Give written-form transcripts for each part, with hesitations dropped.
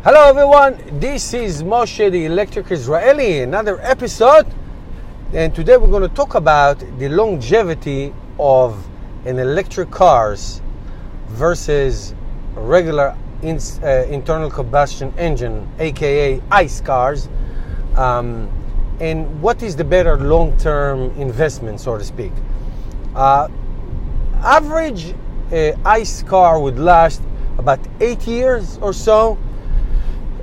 Hello everyone, this is Moshe the Electric Israeli, another episode, and today we're going to talk about the longevity of an electric cars versus regular internal combustion engine, aka ICE cars, and what is the better long-term investment, so to speak. Average ICE car would last about 8 years or so.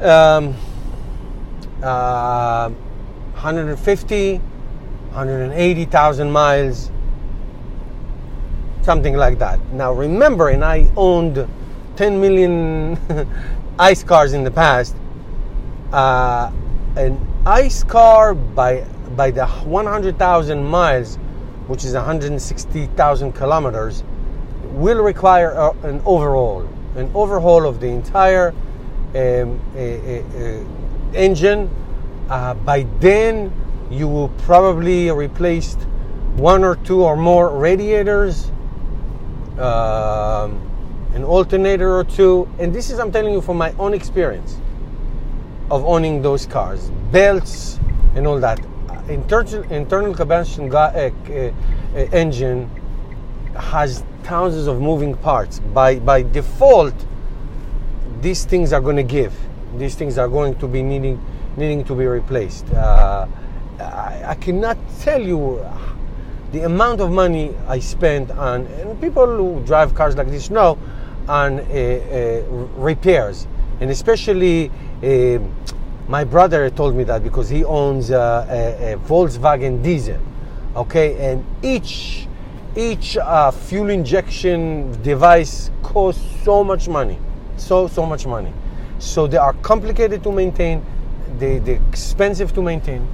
150, 180,000 miles, something like that. Now remember, and I owned 10 million ICE cars in the past. An ICE car by the 100,000 miles, which is 160,000 kilometers, will require an overhaul of the entire engine. By then you will probably replace one or two or more radiators, an alternator or two, and this is, I'm telling you from my own experience of owning those cars, belts and all that. Internal combustion engine has thousands of moving parts. By default, these things are going to give. These things are going to be needing to be replaced. I cannot tell you the amount of money I spent on, and people who drive cars like this know, on repairs. And especially my brother told me that because he owns a Volkswagen diesel. Okay, and each fuel injection device costs so much money. So much money. So they are complicated to maintain, they're expensive to maintain,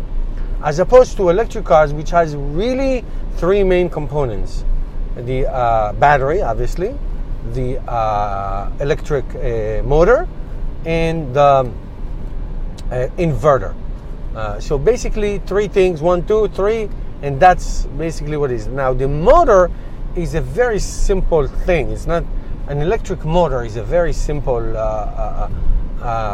as opposed to electric cars, which has really three main components: the battery, obviously, the electric motor, and the inverter. So basically three things: 1, 2, 3, and that's basically what it is. Now the motor is a very simple thing. It's not. An electric motor is a very simple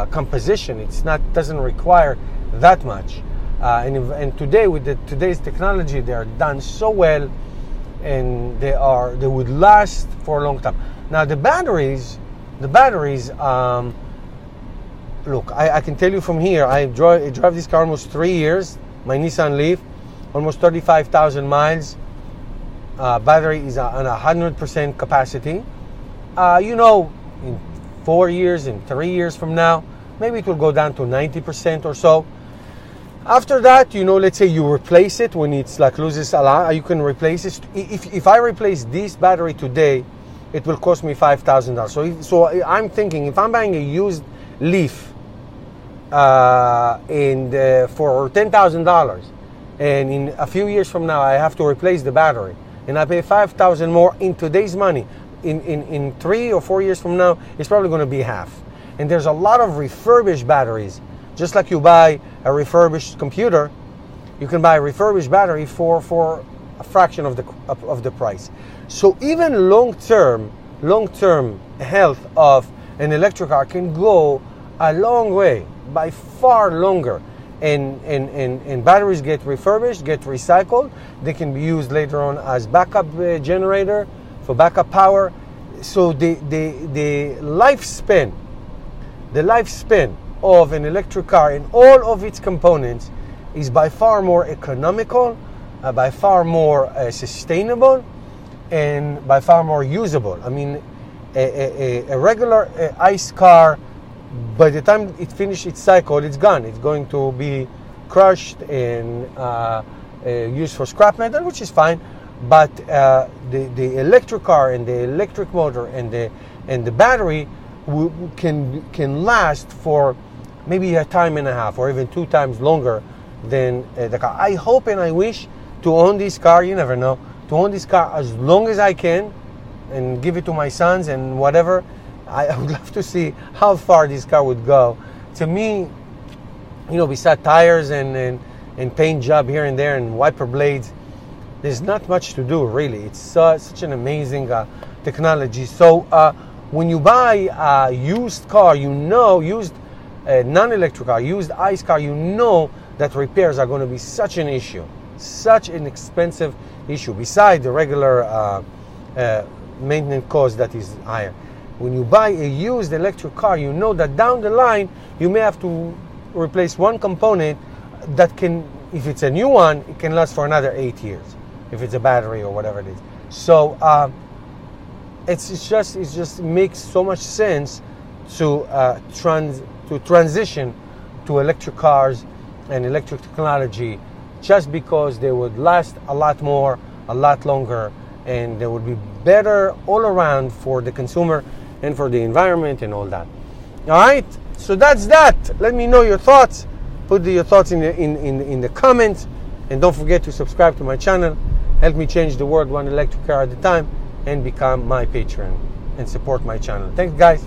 composition. Doesn't require that much. And today, with today's technology, they are done so well, and they would last for a long time. Now the batteries. Look, I can tell you from here. I drive this car almost 3 years. My Nissan Leaf, almost 35,000 miles. Battery is on 100% capacity. In 4 years, in 3 years from now, maybe it will go down to 90% or so. After that, let's say you replace it when it's like loses a lot, you can replace it. If I replace this battery today, it will cost me $5,000. So I'm thinking, if I'm buying a used Leaf for $10,000, and in a few years from now I have to replace the battery, and I pay $5,000 more in today's money, in 3 or 4 years from now, it's probably going to be half. And there's a lot of refurbished batteries. Just like you buy a refurbished computer, you can buy a refurbished battery for a fraction of the price. So even long-term health of an electric car can go a long way, by far longer. And batteries get refurbished, get recycled. They can be used later on as backup generator, for backup power. So the lifespan of an electric car and all of its components is by far more economical, by far more sustainable, and by far more usable. I mean, a regular ICE car, by the time it finishes its cycle, it's gone. It's going to be crushed and used for scrap metal, which is fine. But the electric car and the electric motor and the battery can last for maybe a time and a half or even 2 times longer than the car. I hope and I wish to own this car. You never know, to own this car as long as I can and give it to my sons and whatever. I would love to see how far this car would go. To me, besides tires and paint job here and there and wiper blades, there's not much to do, really. It's such an amazing technology. So when you buy a used car, used a non-electric car, used ICE car, you know that repairs are going to be such an issue, such an expensive issue, beside the regular maintenance cost that is higher. When you buy a used electric car, you know that down the line you may have to replace one component that can, if it's a new one, it can last for another 8 years, if it's a battery or whatever it is. So it just makes so much sense to transition to electric cars and electric technology, just because they would last a lot more, a lot longer, and they would be better all around for the consumer and for the environment and all that. All right, so that's that. Let me know your thoughts. Put your thoughts in the comments, and don't forget to subscribe to my channel. Help me change the world one electric car at a time, and become my patron and support my channel. Thanks, guys.